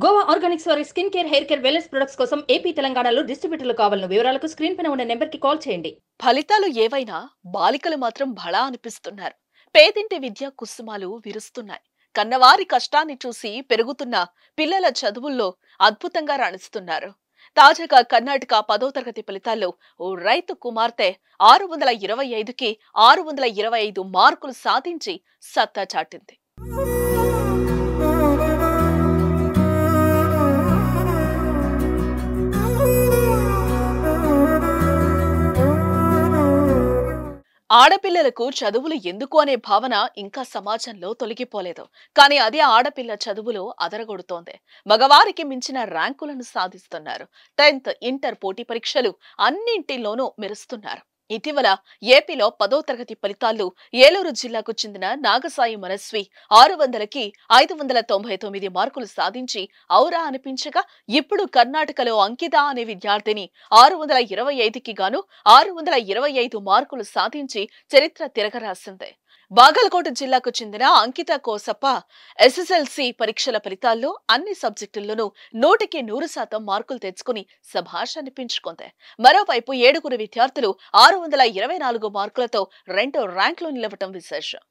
Goa Organics వారి skin care, hair care, wellness products కోసం AP, తెలంగాణలో డిస్ట్రిబ్యూటర్లు కావాలను వివరాలకు స్క్రీన్ పైన ఉన్న నెంబర్కి కాల్ చేయండి. ఫలితాలు ఏవైనా బాలికలు మాత్రం భళా అనిపిస్తున్నారు. పేదింటి విద్య కుసుమాలు విరుస్తున్నాయి. కన్నవారి కష్టాన్ని చూసి పెరుగుతున్న పిల్లల చదువుల్లో అద్భుతంగా రాణిస్తున్నారు. తాజాగా కర్ణాటక 10వ తరగతి ఫలితాల్లో ఓ రైతు కుమార్తె 625కి 625 మార్కులు సాధించి సత్తా చాటింది. ఆడపిల్లలకు చదువులు ఎందుకు అనే భావన ఇంకా సమాజంలో తొలగిపోలేదు. కానీ అదే ఆడపిల్ల చదువులో అదరగొడుతోంది. మగవారికి మించిన ర్యాంకులను సాధిస్తున్నారు. 10th, ఇంటర్ పోటీ పరీక్షలు అన్నింటిలోనూ మెరుస్తున్నారు. ఇటీవల ఏపీలో 10వ తరగతి ఫలితాల్లో ఏలూరు జిల్లాకు చెందిన నాగసాయి మనస్వి 600కి 599 మార్కులు సాధించి ఔరా అనిపించగా, ఇప్పుడు కర్ణాటకలో అంకిత అనే విద్యార్థిని 625కి గాను 625 మార్కులు సాధించి చరిత్ర తిరగరాసింది. బాగల్కోట జిల్లాకు చెందిన అంకిత కోసప్ప ఎస్ఎస్ఎల్సి పరీక్షల ఫలితాల్లో అన్ని సబ్జెక్టుల్లోనూ 100కి 100% మార్కులు తెచ్చుకుని శభాష్ అనిపించుకుంది. మరోవైపు 7 విద్యార్థులు 624 మార్కులతో 2వ ర్యాంకులో నిలవటం విశేషం.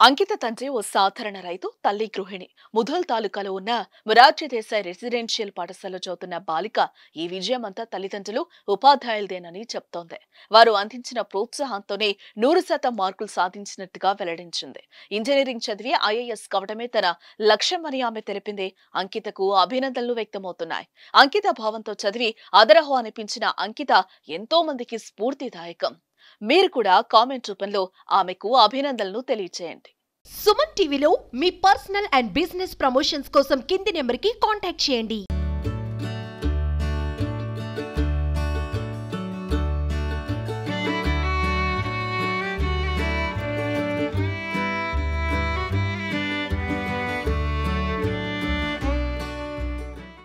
అంకిత తండ్రి ఓ సాధారణ రైతు, తల్లి గృహిణి. ముధోల్ తాలూకాలో ఉన్న మొరార్జీ దేశాయ్ రెసిడెన్షియల్ పాఠశాలలో చదువుతున్న బాలిక ఈ విజయం అంతా తల్లిదండ్రులు, ఉపాధ్యాయులదేనని చెప్తోంది. వారు అందించిన ప్రోత్సాహంతోనే 100% మార్కులు సాధించినట్టుగా వెల్లడించింది. ఇంజనీరింగ్ చదివి ఐఏఎస్ కావడమే తన లక్ష్యమని ఆమె తెలిపింది. అంకితకు అభినందనలు వ్యక్తమవుతున్నాయి. అంకిత భావంతో చదివి అదరహో అనిపించిన అంకిత ఎంతో మందికి స్ఫూర్తిదాయకం. మీరు కూడా కామెంట్ రూపంలో ఆమెకు అభినందనలు తెలియజేయండి. సుమన్ టీవీలో మీ పర్సనల్ అండ్ బిజినెస్ ప్రమోషన్స్ కోసం కింది నెంబర్కి కాంటాక్ట్ చేయండి.